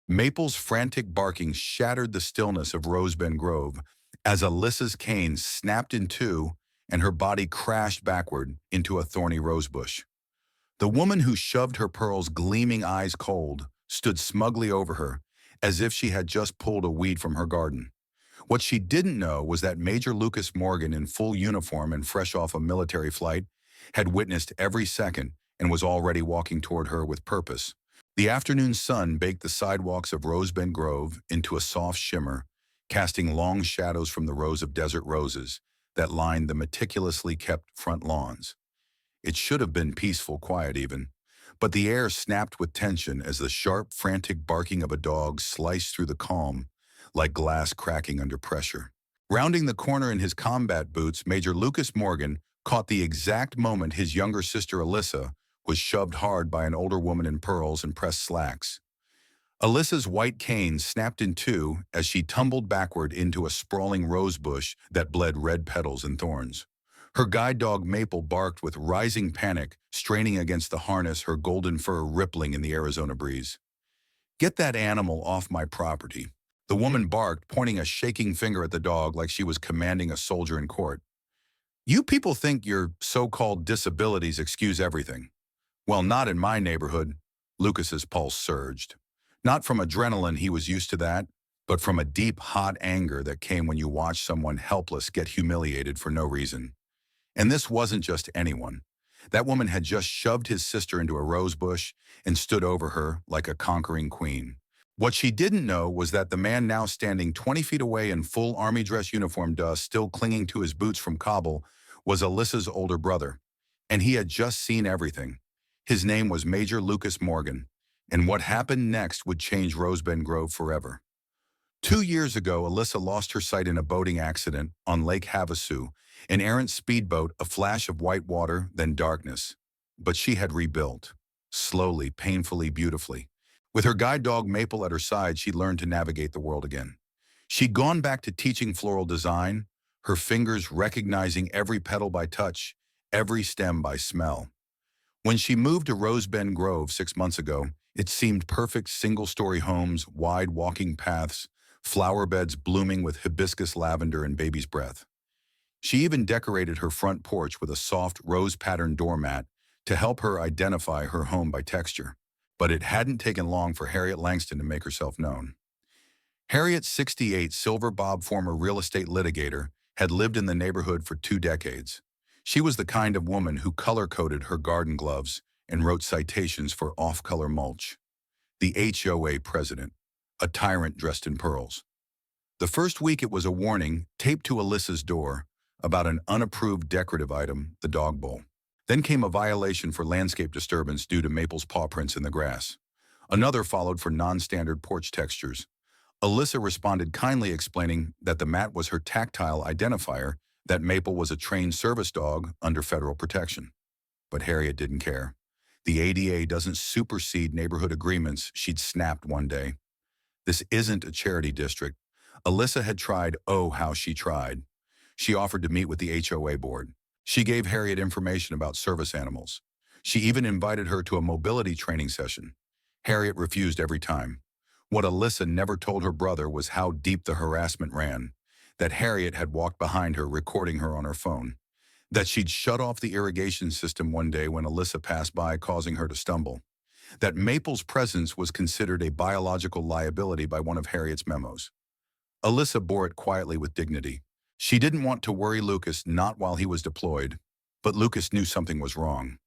Maple's frantic barking shattered the stillness of Rosebend Grove as Alyssa's cane snapped in two and her body crashed backward into a thorny rosebush. The woman who shoved her pearls gleaming eyes cold stood smugly over her, as if she had just pulled a weed from her garden. What she didn't know was that Major Lucas Morgan, in full uniform and fresh off a military flight, had witnessed every second and was already walking toward her with purpose. The afternoon sun baked the sidewalks of Rosebend Grove into a soft shimmer, casting long shadows from the rows of desert roses that lined the meticulously kept front lawns. It should have been peaceful quiet even, but the air snapped with tension as the sharp, frantic barking of a dog sliced through the calm, like glass cracking under pressure. Rounding the corner in his combat boots, Major Lucas Morgan caught the exact moment his younger sister Alyssa was shoved hard by an older woman in pearls and pressed slacks. Alyssa's white cane snapped in two as she tumbled backward into a sprawling rose bush that bled red petals and thorns. Her guide dog Maple barked with rising panic, straining against the harness, her golden fur rippling in the Arizona breeze. "Get that animal off my property," the woman barked, pointing a shaking finger at the dog like she was commanding a soldier in court. "You people think your so-called disabilities excuse everything. Well, not in my neighborhood." Lucas's pulse surged. Not from adrenaline, he was used to that, but from a deep, hot anger that came when you watch someone helpless get humiliated for no reason. And this wasn't just anyone. That woman had just shoved his sister into a rose bush and stood over her like a conquering queen. What she didn't know was that the man now standing 20 feet away in full army dress uniform dust, still clinging to his boots from Kabul, was Alyssa's older brother. And he had just seen everything. His name was Major Lucas Morgan, and what happened next would change Rosebend Grove forever. 2 years ago, Alyssa lost her sight in a boating accident on Lake Havasu, an errant speedboat, a flash of white water, then darkness. But she had rebuilt, slowly, painfully, beautifully. With her guide dog Maple at her side, she learned to navigate the world again. She'd gone back to teaching floral design, her fingers recognizing every petal by touch, every stem by smell. When she moved to Rosebend Grove 6 months ago, it seemed perfect: single-story homes, wide walking paths, flower beds blooming with hibiscus lavender and baby's breath. She even decorated her front porch with a soft, rose-patterned doormat to help her identify her home by texture. But it hadn't taken long for Harriet Langston to make herself known. Harriet, 68, Silver Bob, former real estate litigator, had lived in the neighborhood for 2 decades. She was the kind of woman who color-coded her garden gloves and wrote citations for off-color mulch. The HOA president, a tyrant dressed in pearls. The first week it was a warning taped to Alyssa's door about an unapproved decorative item, the dog bowl. Then came a violation for landscape disturbance due to Maple's paw prints in the grass. Another followed for non-standard porch textures. Alyssa responded kindly, explaining that the mat was her tactile identifier, that Maple was a trained service dog under federal protection. But Harriet didn't care. The ADA doesn't supersede neighborhood agreements, she'd snapped one day. This isn't a charity district. Alyssa had tried, oh how she tried. She offered to meet with the HOA board. She gave Harriet information about service animals. She even invited her to a mobility training session. Harriet refused every time. What Alyssa never told her brother was how deep the harassment ran, that Harriet had walked behind her, recording her on her phone, that she'd shut off the irrigation system one day when Alyssa passed by, causing her to stumble, that Maple's presence was considered a biological liability by one of Harriet's memos. Alyssa bore it quietly with dignity. She didn't want to worry Lucas, not while he was deployed, but Lucas knew something was wrong.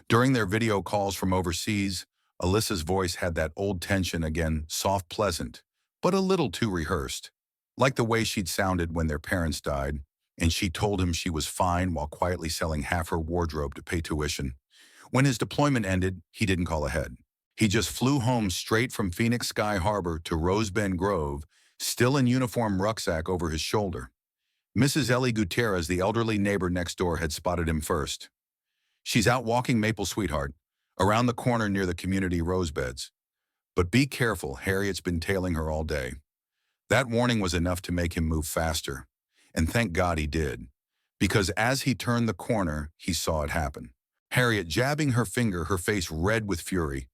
During their video calls from overseas, Alyssa's voice had that old tension again, soft, pleasant, but a little too rehearsed, like the way she'd sounded when their parents died, and she told him she was fine while quietly selling half her wardrobe to pay tuition. When his deployment ended, he didn't call ahead. He just flew home straight from Phoenix Sky Harbor to Rosebend Grove, still in uniform, rucksack over his shoulder. Mrs. Ellie Gutierrez, the elderly neighbor next door, had spotted him first. "She's out walking Maple, sweetheart, around the corner near the community rose beds. But be careful, Harriet's been tailing her all day." That warning was enough to make him move faster. And thank God he did, because as he turned the corner, he saw it happen. Harriet jabbing her finger, her face red with fury.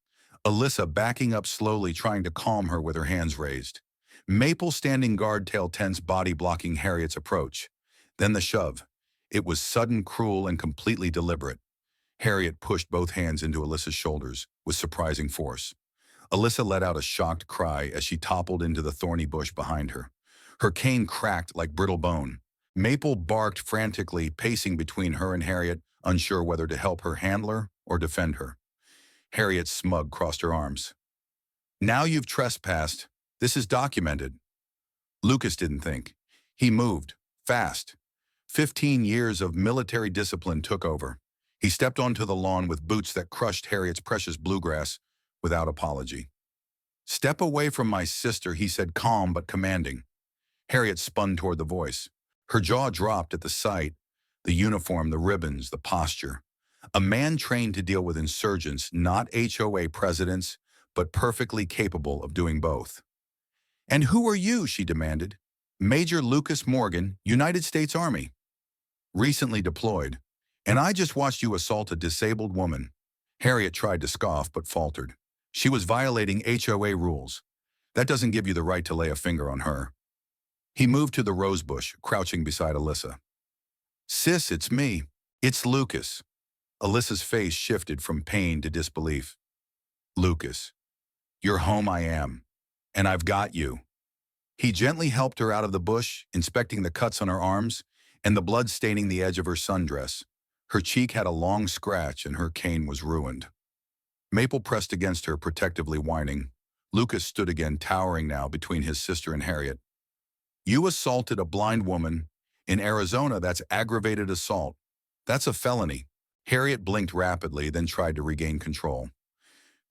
Alyssa backing up slowly, trying to calm her with her hands raised. Maple standing guard, tail tense, body blocking Harriet's approach. Then the shove. It was sudden, cruel, and completely deliberate. Harriet pushed both hands into Alyssa's shoulders with surprising force. Alyssa let out a shocked cry as she toppled into the thorny bush behind her. Her cane cracked like brittle bone. Maple barked frantically, pacing between her and Harriet, unsure whether to help her handler or defend her. Harriet's smug crossed her arms. Now you've trespassed. This is documented. Lucas didn't think. He moved, fast. 15 years of military discipline took over. He stepped onto the lawn with boots that crushed Harriet's precious bluegrass without apology. "Step away from my sister," he said, calm but commanding. Harriet spun toward the voice. Her jaw dropped at the sight, the uniform, the ribbons, the posture. A man trained to deal with insurgents, not HOA presidents, but perfectly capable of doing both. "And who are you?" she demanded. "Major Lucas Morgan, United States Army. Recently deployed. And I just watched you assault a disabled woman." Harriet tried to scoff but faltered. She was violating HOA rules. That doesn't give you the right to lay a finger on her. He moved to the rosebush, crouching beside Alyssa. "Sis, it's me. It's Lucas." Alyssa's face shifted from pain to disbelief. "Lucas, you're home. I am. And I've got you." He gently helped her out of the bush, inspecting the cuts on her arms and the blood staining the edge of her sundress. Her cheek had a long scratch and her cane was ruined. Maple pressed against her, protectively whining. Lucas stood again, towering now between his sister and Harriet. "You assaulted a blind woman. In Arizona, that's aggravated assault. That's a felony." Harriet blinked rapidly, then tried to regain control.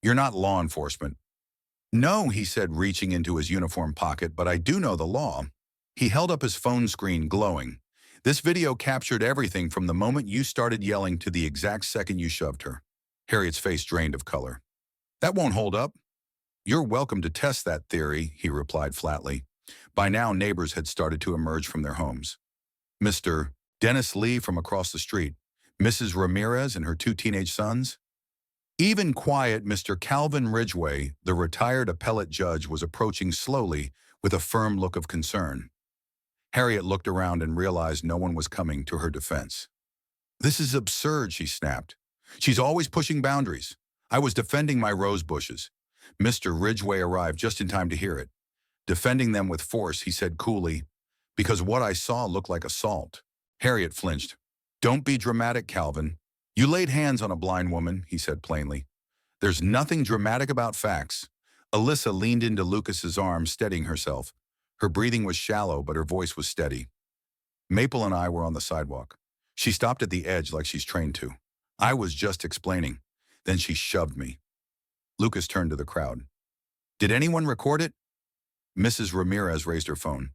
"You're not law enforcement." "No," he said, reaching into his uniform pocket, "but I do know the law." He held up his phone screen, glowing. "This video captured everything from the moment you started yelling to the exact second you shoved her." Harriet's face drained of color. "That won't hold up." "You're welcome to test that theory," he replied flatly. By now, neighbors had started to emerge from their homes. Mr. Dennis Lee from across the street, Mrs. Ramirez and her 2 teenage sons. Even quiet Mr. Calvin Ridgway, the retired appellate judge, was approaching slowly with a firm look of concern. Harriet looked around and realized no one was coming to her defense. "This is absurd," she snapped. "She's always pushing boundaries. I was defending my rose bushes." Mr. Ridgway arrived just in time to hear it. "Defending them with force," he said coolly, "because what I saw looked like assault." Harriet flinched. "Don't be dramatic, Calvin. You laid hands on a blind woman," he said plainly. "There's nothing dramatic about facts." Alyssa leaned into Lucas's arm, steadying herself. Her breathing was shallow, but her voice was steady. "Maple and I were on the sidewalk. She stopped at the edge like she's trained to. I was just explaining. Then she shoved me." Lucas turned to the crowd. "Did anyone record it?" Mrs. Ramirez raised her phone.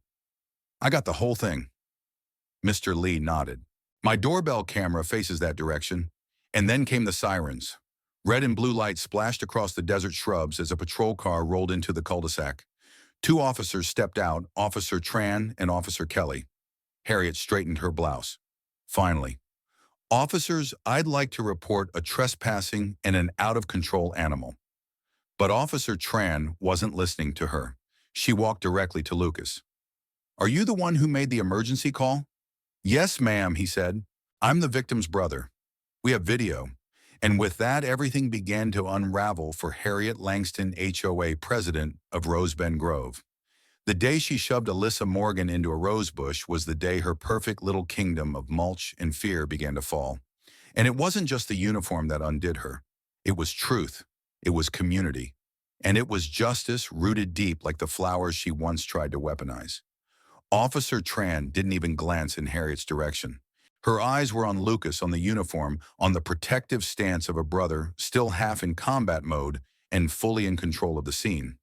"I got the whole thing." Mr. Lee nodded. "My doorbell camera faces that direction." And then came the sirens. Red and blue lights splashed across the desert shrubs as a patrol car rolled into the cul-de-sac. 2 officers stepped out, Officer Tran and Officer Kelly. Harriet straightened her blouse. "Finally. Officers, I'd like to report a trespassing and an out-of-control animal." But Officer Tran wasn't listening to her. She walked directly to Lucas. "Are you the one who made the emergency call?" "Yes, ma'am," he said. "I'm the victim's brother. We have video." And with that, everything began to unravel for Harriet Langston, HOA president of Rosebend Grove. The day she shoved Alyssa Morgan into a rosebush was the day her perfect little kingdom of mulch and fear began to fall. And it wasn't just the uniform that undid her. It was truth. It was community. And it was justice rooted deep like the flowers she once tried to weaponize. Officer Tran didn't even glance in Harriet's direction. Her eyes were on Lucas, on the uniform, on the protective stance of a brother, still half in combat mode and fully in control of the scene.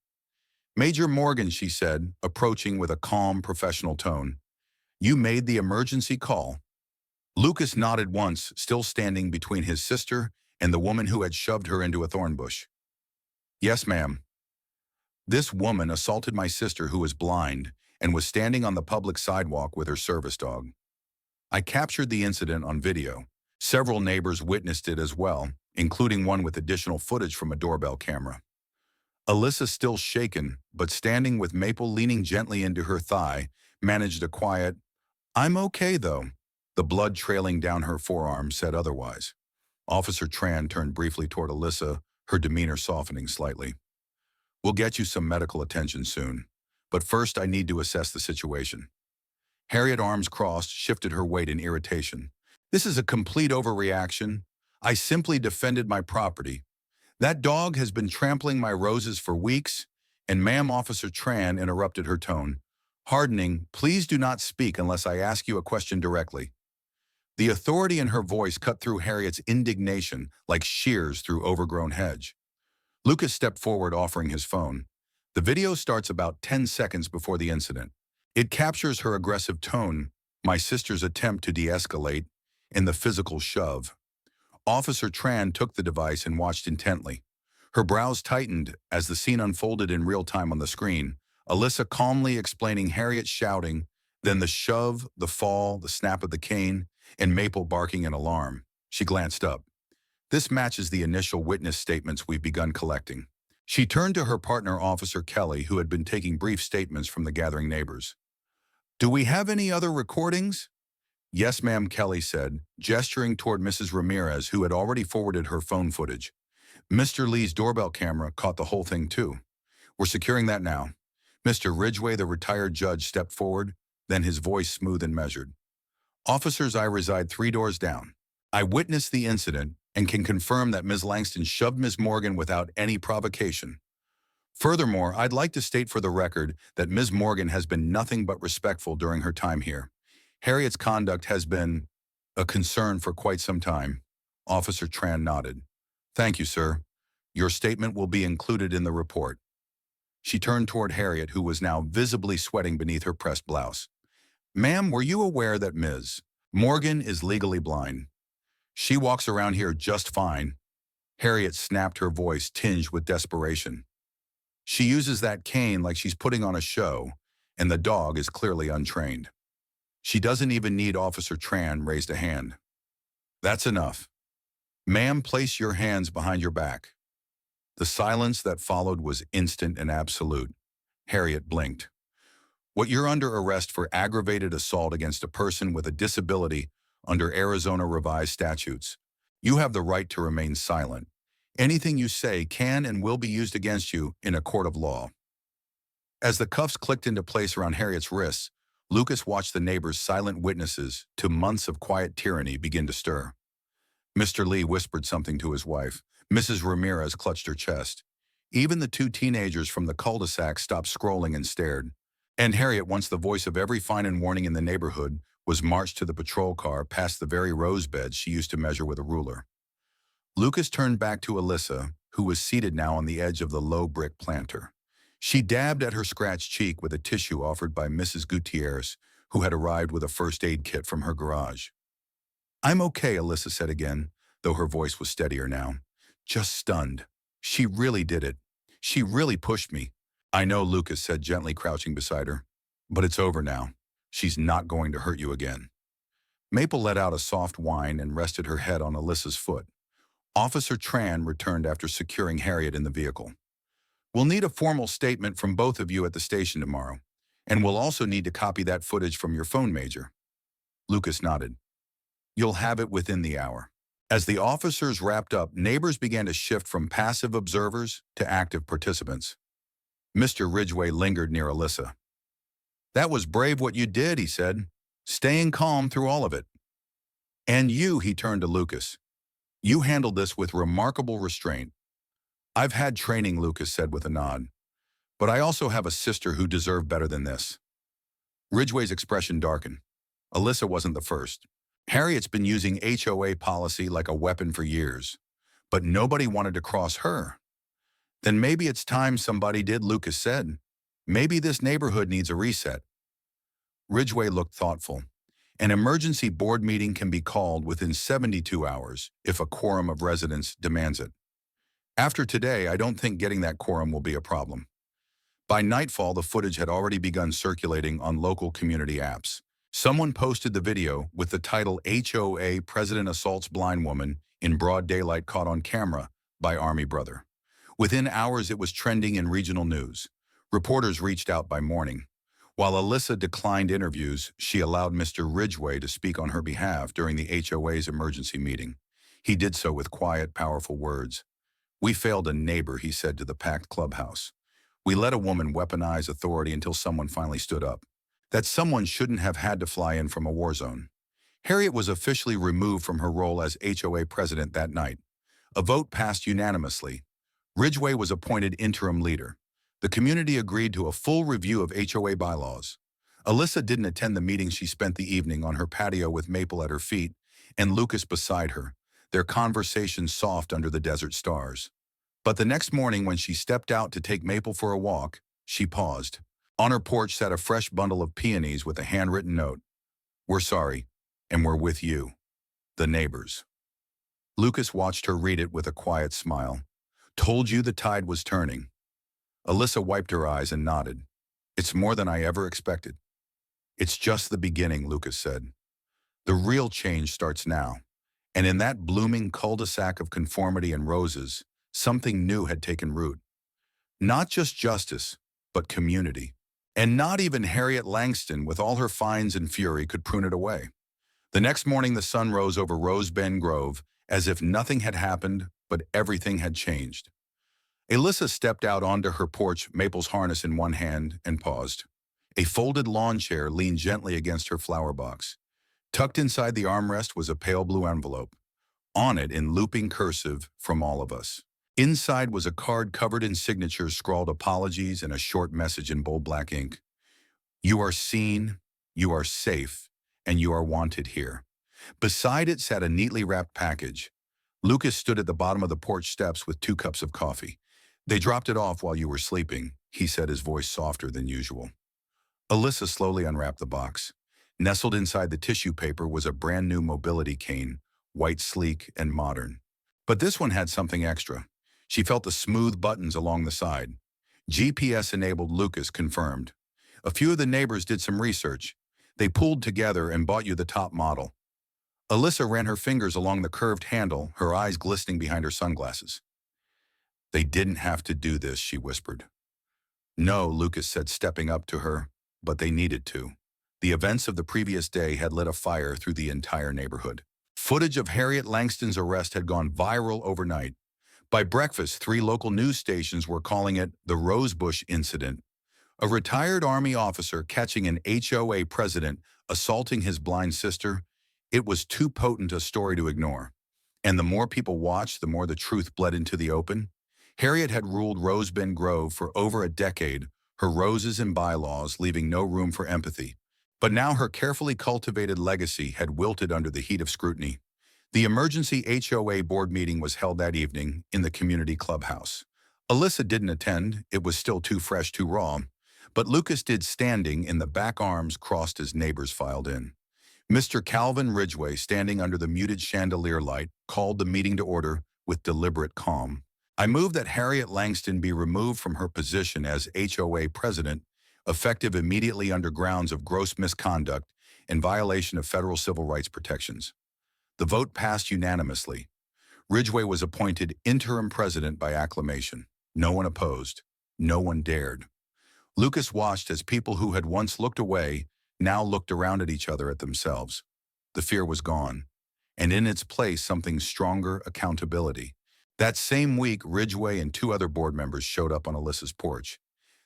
"Major Morgan," she said, approaching with a calm, professional tone, "you made the emergency call." Lucas nodded once, still standing between his sister and the woman who had shoved her into a thorn bush. "Yes, ma'am. This woman assaulted my sister, who was blind, and was standing on the public sidewalk with her service dog. I captured the incident on video. Several neighbors witnessed it as well. including one with additional footage from a doorbell camera. Alyssa, still shaken, but standing with Maple leaning gently into her thigh, managed a quiet, "I'm okay, though." The blood trailing down her forearm said otherwise. Officer Tran turned briefly toward Alyssa, her demeanor softening slightly. "We'll get you some medical attention soon. But first I need to assess the situation." Harriet, arms crossed, shifted her weight in irritation. "This is a complete overreaction. I simply defended my property. That dog has been trampling my roses for weeks," and Ma'am, Officer Tran interrupted her tone, hardening. "Please do not speak unless I ask you a question directly." The authority in her voice cut through Harriet's indignation like shears through overgrown hedge. Lucas stepped forward, offering his phone. The video starts about 10 seconds before the incident. It captures her aggressive tone, my sister's attempt to de-escalate, and the physical shove. Officer Tran took the device and watched intently. Her brows tightened as the scene unfolded in real time on the screen, Alyssa calmly explaining, Harriet shouting, then the shove, the fall, the snap of the cane, and Maple barking in alarm. She glanced up. "This matches the initial witness statements we've begun collecting." She turned to her partner, Officer Kelly, who had been taking brief statements from the gathering neighbors. "Do we have any other recordings?" "Yes, ma'am," Kelly said, gesturing toward Mrs. Ramirez, who had already forwarded her phone footage. "Mr. Lee's doorbell camera caught the whole thing too. We're securing that now." Mr. Ridgway, the retired judge, stepped forward, then his voice smooth and measured. "Officers, I reside 3 doors down. I witnessed the incident and can confirm that Ms. Langston shoved Ms. Morgan without any provocation. Furthermore, I'd like to state for the record that Ms. Morgan has been nothing but respectful during her time here. Harriet's conduct has been a concern for quite some time." Officer Tran nodded. "Thank you, sir. Your statement will be included in the report." She turned toward Harriet, who was now visibly sweating beneath her pressed blouse. "Ma'am, were you aware that Ms. Morgan is legally blind? She walks around here just fine." Harriet snapped, her voice tinged with desperation. "She uses that cane like she's putting on a show, and the dog is clearly untrained. She doesn't even need." Officer Tran raised a hand. "That's enough. Ma'am, place your hands behind your back." The silence that followed was instant and absolute. Harriet blinked. "What, you're under arrest for aggravated assault against a person with a disability under Arizona revised statutes. You have the right to remain silent. Anything you say can and will be used against you in a court of law." As the cuffs clicked into place around Harriet's wrists, Lucas watched the neighbors, silent witnesses to months of quiet tyranny, begin to stir. Mr. Lee whispered something to his wife. Mrs. Ramirez clutched her chest. Even the 2 teenagers from the cul-de-sac stopped scrolling and stared. And Harriet, once the voice of every fine and warning in the neighborhood, was marched to the patrol car past the very rose beds she used to measure with a ruler. Lucas turned back to Alyssa, who was seated now on the edge of the low brick planter. She dabbed at her scratched cheek with a tissue offered by Mrs. Gutierrez, who had arrived with a first aid kit from her garage. "I'm okay," Alyssa said again, though her voice was steadier now. "Just stunned. She really did it. She really pushed me." "I know," Lucas said, gently crouching beside her. "But it's over now. She's not going to hurt you again." Maple let out a soft whine and rested her head on Alyssa's foot. Officer Tran returned after securing Harriet in the vehicle. "We'll need a formal statement from both of you at the station tomorrow, and we'll also need to copy that footage from your phone, Major." Lucas nodded. "You'll have it within the hour." As the officers wrapped up, neighbors began to shift from passive observers to active participants. Mr. Ridgway lingered near Alyssa. "That was brave what you did," he said, "staying calm through all of it." "And you," he turned to Lucas. "You handled this with remarkable restraint." "I've had training," Lucas said with a nod. "But I also have a sister who deserved better than this." Ridgway's expression darkened. Alyssa wasn't the first. Harriet's been using HOA policy like a weapon for years, but nobody wanted to cross her. "Then maybe it's time somebody did," Lucas said. "Maybe this neighborhood needs a reset." Ridgway looked thoughtful. "An emergency board meeting can be called within 72 hours if a quorum of residents demands it. After today, I don't think getting that quorum will be a problem." By nightfall, the footage had already begun circulating on local community apps. Someone posted the video with the title "HOA President Assaults Blind Woman" in broad daylight caught on camera by Army Brother. Within hours, it was trending in regional news. Reporters reached out by morning. While Alyssa declined interviews, she allowed Mr. Ridgway to speak on her behalf during the HOA's emergency meeting. He did so with quiet, powerful words. "We failed a neighbor," he said to the packed clubhouse. "We let a woman weaponize authority until someone finally stood up. That someone shouldn't have had to fly in from a war zone." Harriet was officially removed from her role as HOA president that night. A vote passed unanimously. Ridgway was appointed interim leader. The community agreed to a full review of HOA bylaws. Alyssa didn't attend the meeting. She spent the evening on her patio with Maple at her feet and Lucas beside her, their conversation soft under the desert stars. But the next morning, when she stepped out to take Maple for a walk, she paused. On her porch sat a fresh bundle of peonies with a handwritten note. "We're sorry, and we're with you, the neighbors." Lucas watched her read it with a quiet smile. "Told you the tide was turning." Alyssa wiped her eyes and nodded. "It's more than I ever expected." "It's just the beginning," Lucas said. "The real change starts now." And in that blooming cul-de-sac of conformity and roses, something new had taken root. Not just justice, but community. And not even Harriet Langston, with all her fines and fury, could prune it away. The next morning, the sun rose over Rose Bend Grove as if nothing had happened, but everything had changed. Alyssa stepped out onto her porch, Maple's harness in one hand, and paused. A folded lawn chair leaned gently against her flower box. Tucked inside the armrest was a pale blue envelope. On it, in looping cursive, "From all of us." Inside was a card covered in signatures, scrawled apologies, and a short message in bold black ink. "You are seen, you are safe, and you are wanted here." Beside it sat a neatly wrapped package. Lucas stood at the bottom of the porch steps with 2 cups of coffee. "They dropped it off while you were sleeping," he said, his voice softer than usual. Alyssa slowly unwrapped the box. Nestled inside the tissue paper was a brand new mobility cane, white, sleek, and modern. But this one had something extra. She felt the smooth buttons along the side. GPS-enabled, Lucas confirmed. "A few of the neighbors did some research. They pooled together and bought you the top model." Alyssa ran her fingers along the curved handle, her eyes glistening behind her sunglasses. "They didn't have to do this," she whispered. "No," Lucas said, stepping up to her, "but they needed to." The events of the previous day had lit a fire through the entire neighborhood. Footage of Harriet Langston's arrest had gone viral overnight. By breakfast, 3 local news stations were calling it the Rosebush Incident. A retired Army officer catching an HOA president assaulting his blind sister. It was too potent a story to ignore. And the more people watched, the more the truth bled into the open. Harriet had ruled Rose Bend Grove for over a decade, her roses and bylaws leaving no room for empathy. But now her carefully cultivated legacy had wilted under the heat of scrutiny. The emergency HOA board meeting was held that evening in the community clubhouse. Alyssa didn't attend, it was still too fresh, too raw, but Lucas did, standing in the back, arms crossed as neighbors filed in. Mr. Calvin Ridgway, standing under the muted chandelier light, called the meeting to order with deliberate calm. "I move that Harriet Langston be removed from her position as HOA president, effective immediately, under grounds of gross misconduct and violation of federal civil rights protections." The vote passed unanimously. Ridgway was appointed interim president by acclamation. No one opposed. No one dared. Lucas watched as people who had once looked away now looked around at each other, at themselves. The fear was gone, and in its place something stronger: accountability. That same week, Ridgway and 2 other board members showed up on Alyssa's porch.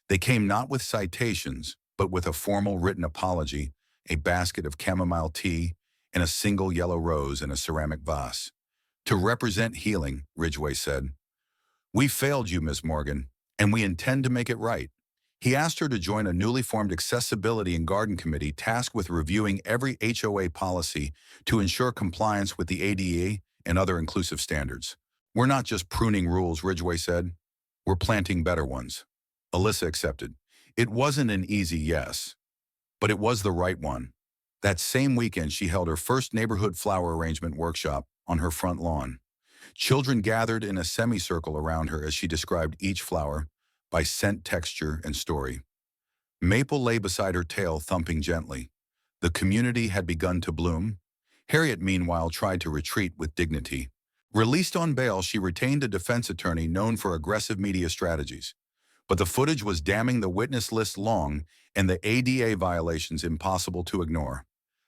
They came not with citations, but with a formal written apology, a basket of chamomile tea, and a single yellow rose in a ceramic vase. "To represent healing," Ridgway said. "We failed you, Miss Morgan, and we intend to make it right." He asked her to join a newly formed Accessibility and Garden Committee tasked with reviewing every HOA policy to ensure compliance with the ADA and other inclusive standards. "We're not just pruning rules," Ridgway said. "We're planting better ones." Alyssa accepted. It wasn't an easy yes, but it was the right one. That same weekend, she held her first neighborhood flower arrangement workshop on her front lawn. Children gathered in a semicircle around her as she described each flower by scent, texture, and story. Maple lay beside her, tail thumping gently. The community had begun to bloom. Harriet, meanwhile, tried to retreat with dignity. Released on bail, she retained a defense attorney known for aggressive media strategies. But the footage was damning, the witness list long, and the ADA violations impossible to ignore.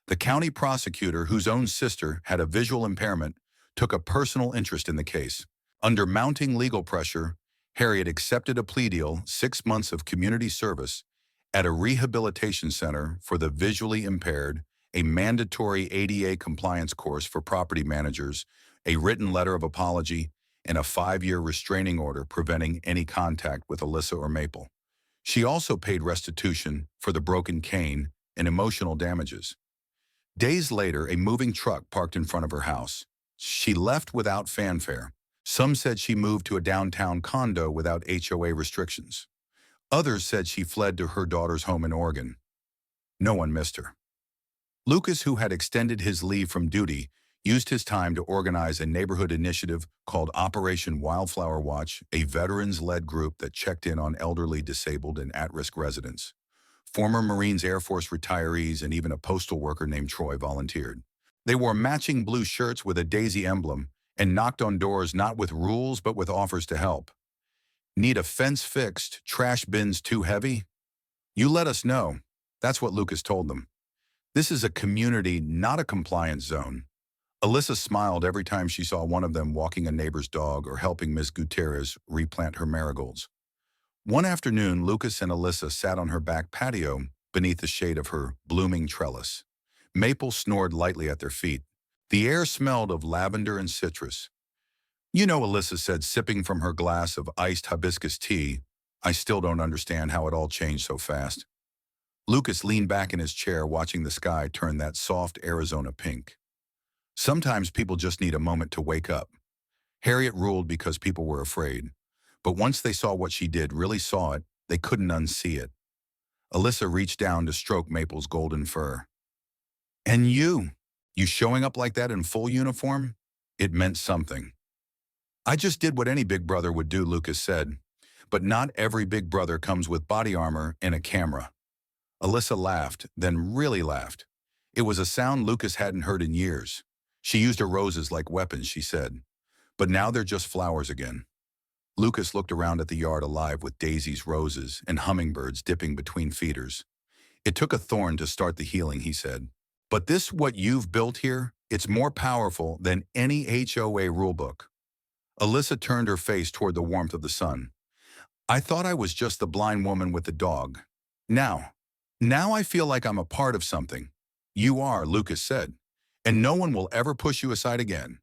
The county prosecutor, whose own sister had a visual impairment, took a personal interest in the case. Under mounting legal pressure, Harriet accepted a plea deal, 6 months of community service, at a rehabilitation center for the visually impaired, a mandatory ADA compliance course for property managers, a written letter of apology, and a 5-year restraining order preventing any contact with Alyssa or Maple. She also paid restitution for the broken cane and emotional damages. Days later, a moving truck parked in front of her house. She left without fanfare. Some said she moved to a downtown condo without HOA restrictions. Others said she fled to her daughter's home in Oregon. No one missed her. Lucas, who had extended his leave from duty, used his time to organize a neighborhood initiative called Operation Wildflower Watch, a veterans-led group that checked in on elderly, disabled, and at-risk residents. Former Marines, Air Force retirees, and even a postal worker named Troy volunteered. They wore matching blue shirts with a daisy emblem and knocked on doors not with rules but with offers to help. Need a fence fixed? Trash bins too heavy? You let us know. That's what Lucas told them. This is a community, not a compliance zone. Alyssa smiled every time she saw one of them walking a neighbor's dog or helping Ms. Gutierrez replant her marigolds. One afternoon, Lucas and Alyssa sat on her back patio beneath the shade of her blooming trellis. Maple snored lightly at their feet. The air smelled of lavender and citrus. You know, Alyssa said, sipping from her glass of iced hibiscus tea, I still don't understand how it all changed so fast. Lucas leaned back in his chair, watching the sky turn that soft Arizona pink. Sometimes people just need a moment to wake up. Harriet ruled because people were afraid. But once they saw what she did, really saw it, they couldn't unsee it. Alyssa reached down to stroke Maple's golden fur. And you showing up like that in full uniform? It meant something. I just did what any big brother would do, Lucas said. But not every big brother comes with body armor and a camera. Alyssa laughed, then really laughed. It was a sound Lucas hadn't heard in years. She used her roses like weapons, she said. But now they're just flowers again. Lucas looked around at the yard alive with daisies, roses, and hummingbirds dipping between feeders. It took a thorn to start the healing, he said. But this, what you've built here, it's more powerful than any HOA rulebook. Alyssa turned her face toward the warmth of the sun. I thought I was just the blind woman with the dog. Now I feel like I'm a part of something. You are, Lucas said, and no one will ever push you aside again.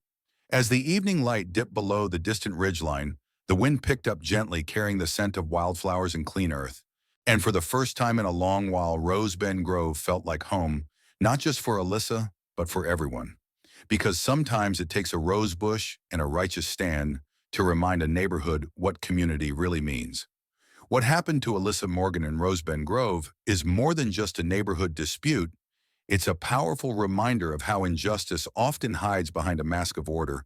As the evening light dipped below the distant ridgeline, the wind picked up gently, carrying the scent of wildflowers and clean earth. And for the first time in a long while, Rose Bend Grove felt like home, not just for Alyssa, but for everyone. Because sometimes it takes a rose bush and a righteous stand to remind a neighborhood what community really means. What happened to Alyssa Morgan in Rose Bend Grove is more than just a neighborhood dispute. It's a powerful reminder of how injustice often hides behind a mask of order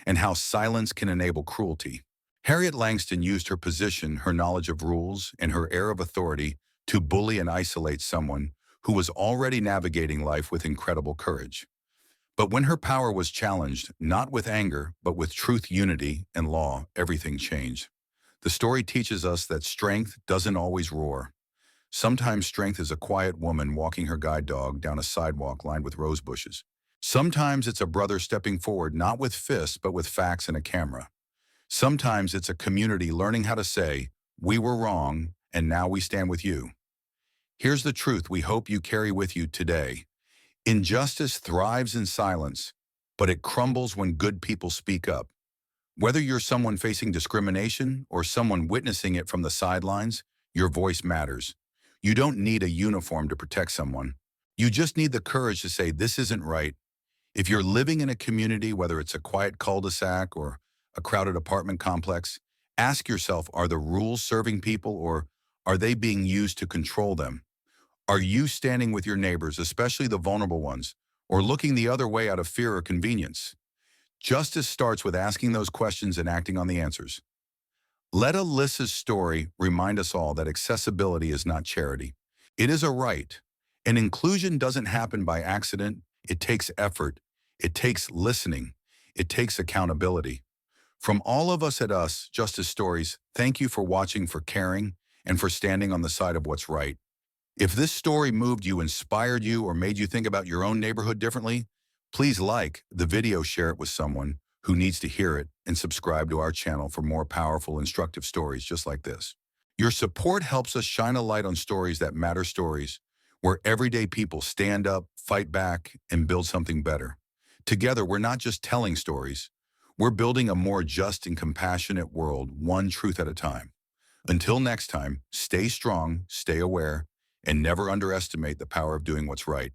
and how silence can enable cruelty. Harriet Langston used her position, her knowledge of rules, and her air of authority to bully and isolate someone who was already navigating life with incredible courage. But when her power was challenged, not with anger, but with truth, unity, and law, everything changed. The story teaches us that strength doesn't always roar. Sometimes strength is a quiet woman walking her guide dog down a sidewalk lined with rose bushes. Sometimes it's a brother stepping forward, not with fists, but with facts and a camera. Sometimes it's a community learning how to say, we were wrong, and now we stand with you. Here's the truth we hope you carry with you today. Injustice thrives in silence, but it crumbles when good people speak up. Whether you're someone facing discrimination or someone witnessing it from the sidelines, your voice matters. You don't need a uniform to protect someone. You just need the courage to say, this isn't right. If you're living in a community, whether it's a quiet cul-de-sac or a crowded apartment complex, ask yourself, are the rules serving people or are they being used to control them? Are you standing with your neighbors, especially the vulnerable ones, or looking the other way out of fear or convenience? Justice starts with asking those questions and acting on the answers. Let Alyssa's story remind us all that accessibility is not charity. It is a right. And inclusion doesn't happen by accident. It takes effort. It takes listening. It takes accountability. From all of us at Us Justice Stories, thank you for watching, for caring, and for standing on the side of what's right. If this story moved you, inspired you, or made you think about your own neighborhood differently, please like the video, share it with someone who needs to hear it, and subscribe to our channel for more powerful, instructive stories just like this. Your support helps us shine a light on stories that matter, stories where everyday people stand up, fight back, and build something better. Together, we're not just telling stories, we're building a more just and compassionate world, one truth at a time. Until next time, stay strong, stay aware, and never underestimate the power of doing what's right.